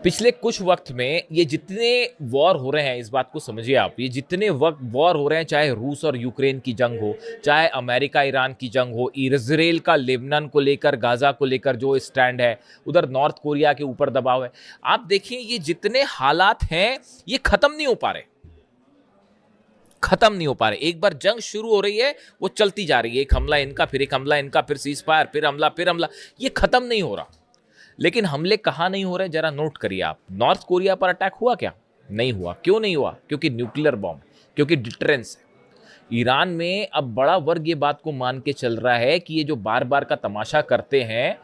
पिछले कुछ वक्त में ये जितने वॉर हो रहे हैं, इस बात को समझिए आप, ये जितने वक्त वॉर हो रहे हैं, चाहे रूस और यूक्रेन की जंग हो, चाहे अमेरिका ईरान की जंग हो, इजराइल का लेबनान को लेकर, गाजा को लेकर जो स्टैंड है, उधर नॉर्थ कोरिया के ऊपर दबाव है, आप देखिए ये जितने हालात हैं ये खत्म नहीं हो पा रहे, खत्म नहीं हो पा रहे। एक बार जंग शुरू हो रही है वो चलती जा रही है, एक हमला इनका, फिर एक हमला इनका, फिर सीज फायर, फिर हमला, फिर हमला, ये खत्म नहीं हो रहा। लेकिन हमले कहां नहीं हो रहे, जरा नोट करिए आप। नॉर्थ कोरिया पर अटैक हुआ क्या? नहीं हुआ। क्यों नहीं हुआ? क्योंकि न्यूक्लियर बॉम्ब, क्योंकि डिटरेंस है। ईरान में अब बड़ा वर्ग ये बात को मान के चल रहा है कि ये जो बार बार का तमाशा करते हैं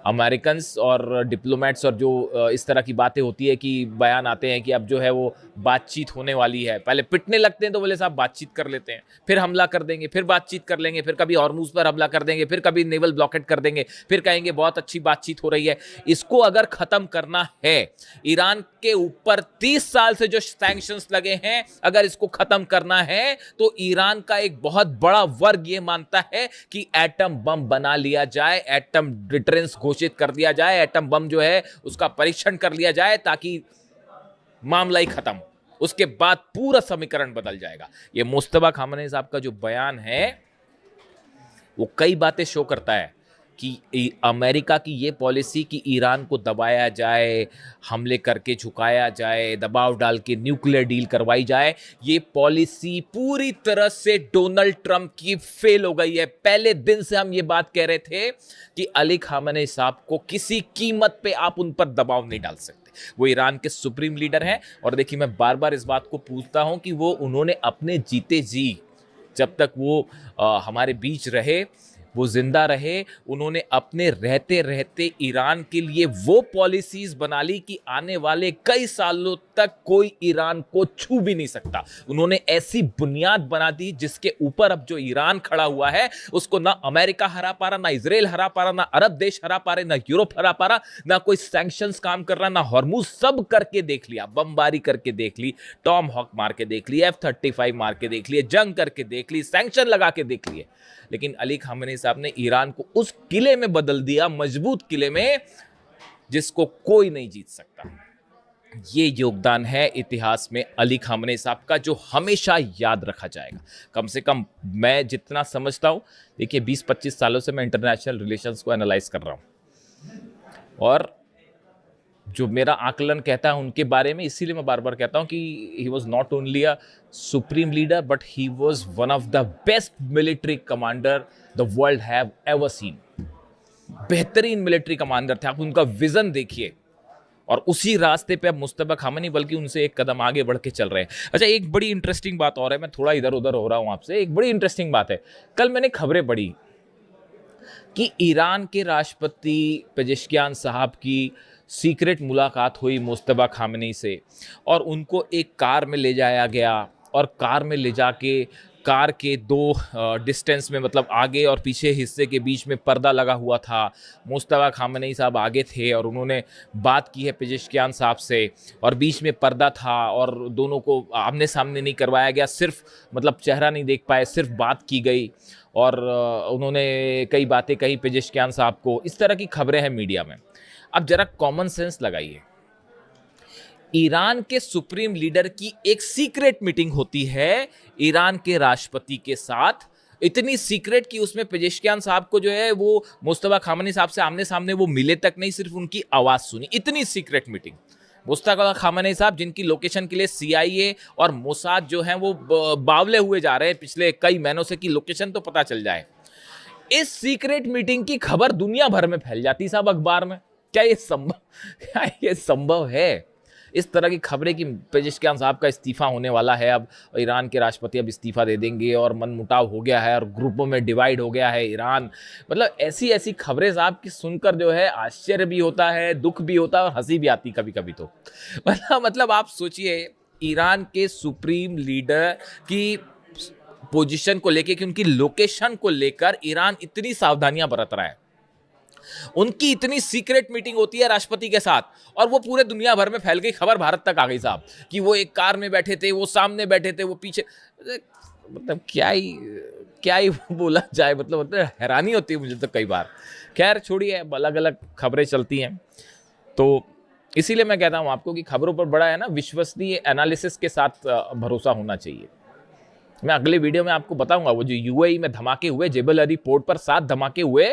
अमेरिकन और डिप्लोमेट्स, और जो इस तरह की बातें होती है कि बयान आते हैं कि अब जो है वो बातचीत होने वाली है, पहले पिटने लगते हैं तो बोले साहब बातचीत कर लेते हैं, फिर हमला कर देंगे, फिर बातचीत कर लेंगे, फिर कभी हॉर्मुज पर हमला कर देंगे, फिर कभी नेवल ब्लॉकेट कर देंगे, फिर कहेंगे बहुत अच्छी बातचीत हो रही है। इसको अगर खत्म करना है, ईरान के ऊपर 30 साल से जो सैंक्शंस लगे हैं, अगर इसको खत्म करना है तो ईरान का एक बहुत बड़ा वर्ग ये मानता है कि एटम बम बना लिया जाए, एटम डिटरेंस घोषित कर दिया जाए, एटम बम जो है उसका परीक्षण कर लिया जाए, ताकि मामला ही खत्म। उसके बाद पूरा समीकरण बदल जाएगा। ये मुस्तफा खामनेई साहब का जो बयान है वो कई बातें शो करता है कि अमेरिका की ये पॉलिसी कि ईरान को दबाया जाए, हमले करके झुकाया जाए, दबाव डाल के न्यूक्लियर डील करवाई जाए, ये पॉलिसी पूरी तरह से डोनाल्ड ट्रंप की फेल हो गई है। पहले दिन से हम ये बात कह रहे थे कि अली खामेनेई साहब को किसी कीमत पे आप उन पर दबाव नहीं डाल सकते। वो ईरान के सुप्रीम लीडर हैं, और देखिए मैं बार बार इस बात को पूछता हूं कि वो उन्होंने अपने जीते जी, जब तक वो हमारे बीच रहे, वो जिंदा रहे, उन्होंने अपने रहते रहते ईरान के लिए वो पॉलिसीज बना ली कि आने वाले कई सालों तक कोई ईरान को छू भी नहीं सकता। उन्होंने ऐसी बुनियाद बना दी जिसके ऊपर अब जो ईरान खड़ा हुआ है उसको ना अमेरिका हरा पा रहा, ना इजराइल हरा पा रहा, ना अरब देश हरा पा रहे, ना यूरोप हरा पा रहा, ना कोई सैंक्शंस काम कर रहा, ना हॉर्मुज। सब करके देख लिया, बमबारी करके देख ली, टॉम हॉक मार के देख ली, F-35 मार के देख लिए, जंग करके देख ली, सैंक्शन लगा के देख लिए, लेकिन अली खामेनेई साहब ने ईरान को उस किले में बदल दिया, मजबूत किले में, जिसको कोई नहीं जीत सकता। ये योगदान है इतिहास में अली खामेनेई साहब का, जो हमेशा याद रखा जाएगा। कम से कम मैं जितना समझता हूं, देखिए 20-25 सालों से मैं इंटरनेशनल रिलेशंस को एनालाइज कर रहा हूं, और जो मेरा आकलन कहता है उनके बारे में, इसीलिए मैं बार बार कहता हूं कि he was not only a supreme leader but he was one of the best military commander the world have ever seen. बेहतरीन मिलिट्री कमांडर थे। आप उनका विजन देखिए, और उसी रास्ते पे अब मुस्तफा खामेनेई बल्कि उनसे एक कदम आगे बढ़ के चल रहे हैं। अच्छा, एक बड़ी इंटरेस्टिंग बात और है, मैं थोड़ा इधर उधर हो रहा हूं आपसे, एक बड़ी इंटरेस्टिंग बात है। कल मैंने खबरें पढ़ी कि ईरान के राष्ट्रपति पेजेश्कियान साहब की सीक्रेट मुलाकात हुई मुस्तफा खामेनेई से, और उनको एक कार में ले जाया गया, और कार में ले जाके कार के दो डिस्टेंस में, मतलब आगे और पीछे हिस्से के बीच में पर्दा लगा हुआ था। मुस्तफा खामेनेई साहब आगे थे और उन्होंने बात की है पेजेश्कियान साहब से, और बीच में पर्दा था, और दोनों को आमने सामने नहीं करवाया गया, सिर्फ मतलब चेहरा नहीं देख पाए, सिर्फ बात की गई, और उन्होंने कई बातें कही पेजेश्कियान साहब को। इस तरह की खबरें हैं मीडिया में। अब जरा कॉमन सेंस लगाइए, ईरान के सुप्रीम लीडर की एक सीक्रेट मीटिंग होती है ईरान के राष्ट्रपति के साथ, इतनी सीक्रेट कि उसमें पेजेश्कियान साहब को जो है वो मुस्तफा खामेनेई साहब से आमने सामने वो मिले तक नहीं, सिर्फ उनकी आवाज सुनी। इतनी सीक्रेट मीटिंग। मुस्तफा खामेनेई साहब जिनकी लोकेशन के लिए CIA और मोसाद जो हैं वो बावले हुए जा रहे हैं पिछले कई महीनों से कि लोकेशन तो पता चल जाए। इस सीक्रेट मीटिंग की खबर दुनिया भर में फैल जाती साहब, अखबार में। क्या ये संभव है? इस तरह की खबरें कि पेजेश्कियान साहब का इस्तीफा होने वाला है, अब ईरान के राष्ट्रपति अब इस्तीफा दे देंगे, और मनमुटाव हो गया है, और ग्रुपों में डिवाइड हो गया है ईरान। मतलब ऐसी ऐसी खबरें साहब की सुनकर जो है आश्चर्य भी होता है, दुख भी होता है, और हंसी भी आती कभी कभी तो। मतलब आप सोचिए, ईरान के सुप्रीम लीडर की पोजीशन को लेकर, कि उनकी लोकेशन को लेकर ईरान इतनी सावधानियां बरत रहा है। उनकी इतनी सीक्रेट मीटिंग होती है राष्ट्रपति के साथ, और वो पूरे दुनिया भर में फैल गई, खबर भारत तक आ गई साहब, कि वो एक कार में बैठे थे, वो सामने बैठे थे, वो पीछे। मतलब क्या ही बोला जाए, मतलब हैरानी होती है मुझे तो कई बार। खैर छोड़िए, अलग अलग खबरें चलती हैं। तो इसीलिए मैं कहता हूं आपको कि खबरों पर बड़ा है ना विश्वसनीय एनालिसिस के साथ भरोसा होना चाहिए। मैं अगले वीडियो में आपको बताऊंगा वो जो यूएई में धमाके हुए, जेबल अली पोर्ट पर 7 धमाके हुए,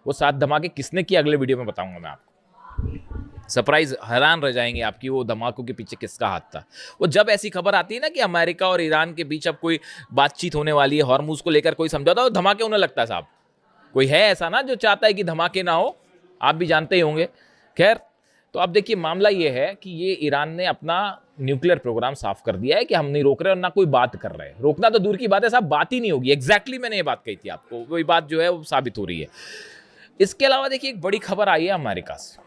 वो 7 धमाके किसने किए अगले वीडियो में बताऊंगा मैं आपको। सरप्राइज, हैरान रह जाएंगे आपकी वो धमाकों के पीछे किसका हाथ था। वो जब ऐसी खबर आती है ना कि अमेरिका और ईरान के बीच अब कोई बातचीत होने वाली है, हॉर्मुज को लेकर कोई समझौता हो, धमाके होने लगता है साहब। कोई है ऐसा ना जो चाहता है कि धमाके ना हो, आप भी जानते ही होंगे। खैर, तो अब देखिए मामला ये है कि ये ईरान ने अपना न्यूक्लियर प्रोग्राम साफ कर दिया है कि हम नहीं रोक रहे और ना कोई बात कर रहे हैं। रोकना तो दूर की बात है साहब, बात ही नहीं होगी। एग्जैक्टली मैंने ये बात कही थी आपको, वही बात जो है वो साबित हो रही है। इसके अलावा देखिए एक बड़ी खबर आई है अमेरिका से।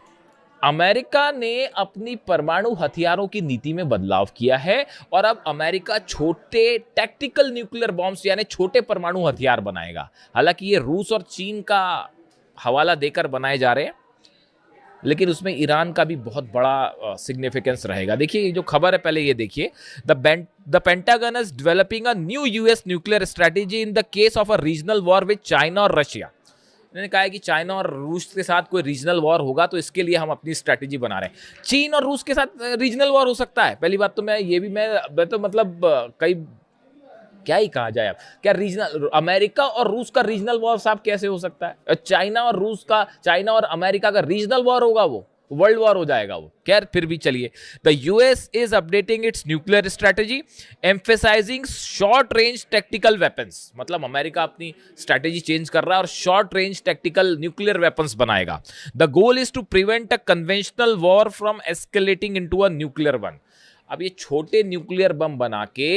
अमेरिका ने अपनी परमाणु हथियारों की नीति में बदलाव किया है और अब अमेरिका छोटे टैक्टिकल न्यूक्लियर बॉम्ब्स यानी छोटे परमाणु हथियार बनाएगा। हालांकि ये रूस और चीन का हवाला देकर बनाए जा रहे हैं, लेकिन उसमें ईरान का भी बहुत बड़ा सिग्निफिकेंस रहेगा। देखिए ये जो खबर है पहले ये देखिए, the pentagon is developing a new US nuclear strategy in the case of a regional war with China और रशिया। उन्होंने कहा है कि चाइना और रूस के साथ कोई रीजनल वॉर होगा तो इसके लिए हम अपनी स्ट्रैटेजी बना रहे हैं। चीन और रूस के साथ रीजनल वॉर हो सकता है, पहली बात तो मैं तो मतलब कई क्या ही कहा जाए। अब क्या रीजनल अमेरिका और रूस का रीजनल वॉर साहब कैसे हो सकता है? चाइना और अमेरिका का रीजनल वॉर होगा, वो वर्ल्ड वॉर हो जाएगा वो। खैर फिर भी चलिए, the US is updating its nuclear strategy emphasising short range tactical weapons. मतलब अमेरिका अपनी स्ट्रेटेजी चेंज कर रहा है और short range tactical nuclear weapons बनाएगा। The goal is to prevent a conventional war from escalating into a nuclear one. अब ये छोटे न्यूक्लियर बम बना के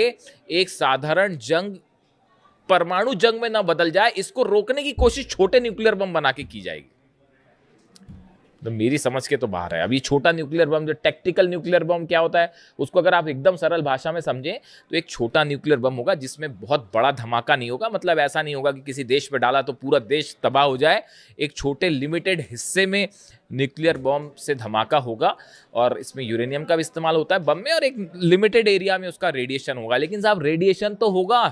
एक साधारण जंग परमाणु जंग में ना बदल जाए, इसको रोकने की कोशिश छोटे न्यूक्लियर बम बना के की जाएगी। तो मेरी समझ के तो बाहर है। अब ये छोटा न्यूक्लियर बम, जो टैक्टिकल न्यूक्लियर बम क्या होता है, उसको अगर आप एकदम सरल भाषा में समझें तो एक छोटा न्यूक्लियर बम होगा जिसमें बहुत बड़ा धमाका नहीं होगा। मतलब ऐसा नहीं होगा कि किसी देश पे डाला तो पूरा देश तबाह हो जाए। एक छोटे लिमिटेड हिस्से में न्यूक्लियर बम से धमाका होगा और इसमें यूरेनियम का भी इस्तेमाल होता है बम में, और एक लिमिटेड एरिया में उसका रेडिएशन होगा। लेकिन साहब रेडिएशन तो होगा,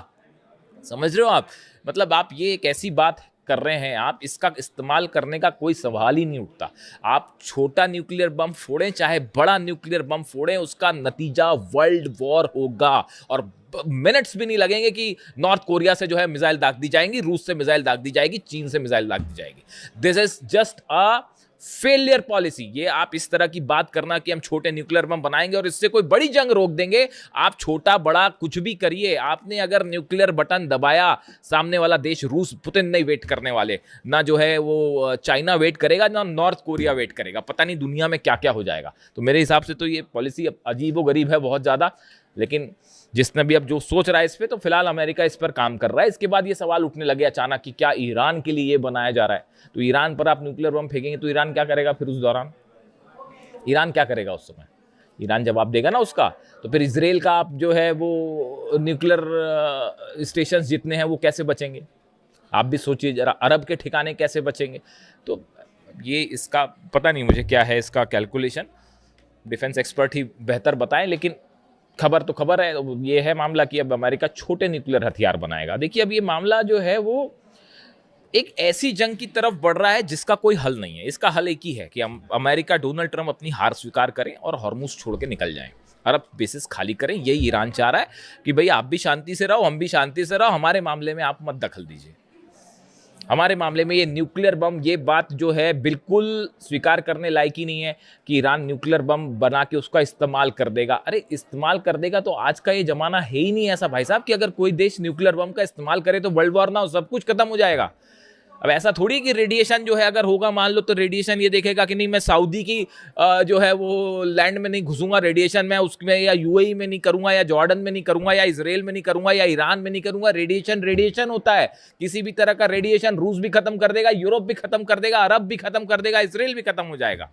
समझ रहे हो आप? मतलब आप ये एक ऐसी बात कर रहे हैं, आप इसका इस्तेमाल करने का कोई सवाल ही नहीं उठता। आप छोटा न्यूक्लियर बम फोड़ें चाहे बड़ा न्यूक्लियर बम फोड़ें, उसका नतीजा वर्ल्ड वॉर होगा। और मिनट्स भी नहीं लगेंगे कि नॉर्थ कोरिया से जो है मिसाइल दाग दी जाएंगी, रूस से मिसाइल दाग दी जाएगी, चीन से मिसाइल दाग दी जाएगी। This is just a failure policy. ये आप इस तरह की बात करना कि हम छोटे न्यूक्लियर बम बनाएंगे और इससे कोई बड़ी जंग रोक देंगे, आप छोटा बड़ा कुछ भी करिए, आपने अगर न्यूक्लियर बटन दबाया, सामने वाला देश रूस, पुतिन नहीं वेट करने वाले, ना जो है वो चाइना वेट करेगा, ना नॉर्थ कोरिया वेट करेगा। पता नहीं दुनिया में क्या क्या हो जाएगा। तो मेरे हिसाब से तो ये पॉलिसी अजीबोगरीब है बहुत ज़्यादा। लेकिन जिसने भी अब जो सोच रहा है इस पर, तो फिलहाल अमेरिका इस पर काम कर रहा है। इसके बाद ये सवाल उठने लगे अचानक कि क्या ईरान के लिए ये बनाया जा रहा है? तो ईरान पर आप न्यूक्लियर बम फेंकेंगे तो ईरान क्या करेगा फिर उस दौरान? ईरान क्या करेगा उस समय? ईरान जवाब देगा ना उसका। तो फिर इसराइल का आप जो है वो न्यूक्लियर स्टेशन जितने हैं वो कैसे बचेंगे? आप भी सोचिए जरा, अरब के ठिकाने कैसे बचेंगे? तो ये इसका पता नहीं मुझे क्या है इसका कैलकुलेशन, डिफेंस एक्सपर्ट ही बेहतर बताएं। लेकिन खबर तो खबर है, ये है मामला कि अब अमेरिका छोटे न्यूक्लियर हथियार बनाएगा। देखिए अब ये मामला जो है वो एक ऐसी जंग की तरफ बढ़ रहा है जिसका कोई हल नहीं है। इसका हल एक ही है कि अमेरिका, डोनाल्ड ट्रंप अपनी हार स्वीकार करें और हॉर्मुज छोड़ के निकल जाएं, अरब बेसिस खाली करें। यही ईरान चाह रहा है कि भाई आप भी शांति से रहो, हम भी शांति से रहो, हमारे मामले में आप मत दखल दीजिए। हमारे मामले में ये न्यूक्लियर बम, ये बात जो है बिल्कुल स्वीकार करने लायक ही नहीं है कि ईरान न्यूक्लियर बम बना के उसका इस्तेमाल कर देगा। अरे इस्तेमाल कर देगा तो आज का ये जमाना है ही नहीं ऐसा भाई साहब कि अगर कोई देश न्यूक्लियर बम का इस्तेमाल करे तो वर्ल्ड वॉर ना हो, सब कुछ खत्म हो जाएगा। अब ऐसा थोड़ी कि रेडिएशन जो है अगर होगा मान लो, तो रेडिएशन ये देखेगा कि नहीं मैं सऊदी की जो है वो लैंड में नहीं घुसूंगा, रेडिएशन मैं उसमें या यूएई में नहीं करूंगा, या जॉर्डन में नहीं करूंगा, या इजराइल में नहीं करूंगा, या ईरान में नहीं करूंगा। रेडिएशन होता है, किसी भी तरह का रेडिएशन रूस भी खत्म कर देगा, यूरोप भी खत्म कर देगा, अरब भी खत्म कर देगा, इसराइल भी खत्म हो जाएगा।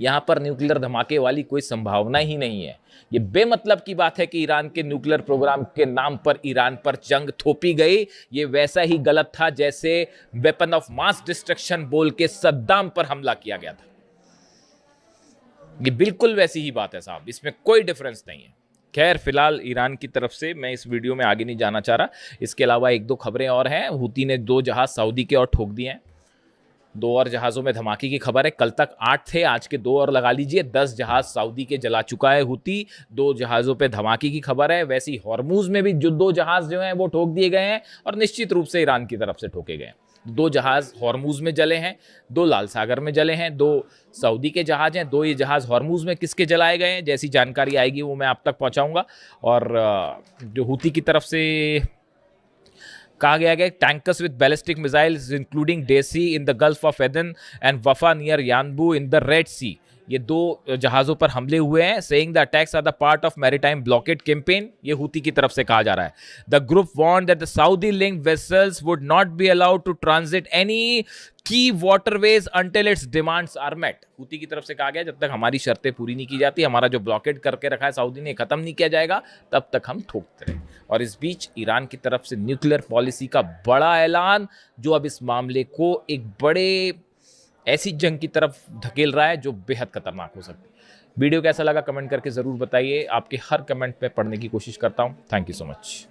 यहां पर न्यूक्लियर धमाके वाली कोई संभावना ही नहीं है। ये बेमतलब की बात है कि ईरान के न्यूक्लियर प्रोग्राम के नाम पर ईरान पर जंग थोपी गई। ये वैसा ही गलत था जैसे वेपन ऑफ मास डिस्ट्रक्शन बोल के सद्दाम पर हमला किया गया था। ये बिल्कुल वैसी ही बात है साहब, इसमें कोई डिफरेंस नहीं है। खैर फिलहाल ईरान की तरफ से मैं इस वीडियो में आगे नहीं जाना चाह रहा। इसके अलावा एक दो खबरें और हैं। हूती ने 2 जहाज सऊदी के और ठोक दिए हैं। 2 और जहाज़ों में धमाके की खबर है। कल तक 8 थे, आज के 2 और लगा लीजिए, 10 जहाज़ सऊदी के जला चुका है हूती। 2 जहाज़ों पे धमाके की खबर है। वैसे ही हॉर्मूज में भी जो 2 जहाज़ जो हैं वो ठोक दिए गए हैं और निश्चित रूप से ईरान की तरफ से ठोके गए हैं। 2 जहाज़ हॉर्मूज में जले हैं, 2 लाल सागर में जले हैं, 2 सऊदी के जहाज़ हैं, 2 ये जहाज़ हॉर्मूज में किसके जलाए गए हैं, जैसी जानकारी आएगी वो मैं आप तक पहुंचाऊंगा। और जो हूती की तरफ से कहा गया है, tankers with ballistic missiles including Dacey in the Gulf of Aden and Wafa near Yanbu in the Red Sea, ये 2 जहाज़ों पर हमले हुए हैं। Saying the attacks are the part of maritime blockade campaign, ये हूती की तरफ से कहा जा रहा है। The group warned that the Saudi linked vessels would not be allowed to transit any की waterways until its demands are met. Houthi की तरफ से कहा गया जब तक हमारी शर्तें पूरी नहीं की जाती, हमारा जो ब्लॉकेड करके रखा है सऊदी ने खत्म नहीं किया जाएगा, तब तक हम ठोकते रहे। और इस बीच ईरान की तरफ से न्यूक्लियर पॉलिसी का बड़ा ऐलान, जो अब इस मामले को एक बड़े ऐसी जंग की तरफ धकेल रहा है जो बेहद खतरनाक हो सकती है। वीडियो कैसा लगा कमेंट करके ज़रूर बताइए। आपके हर कमेंट पे पढ़ने की कोशिश करता हूँ। Thank you so much.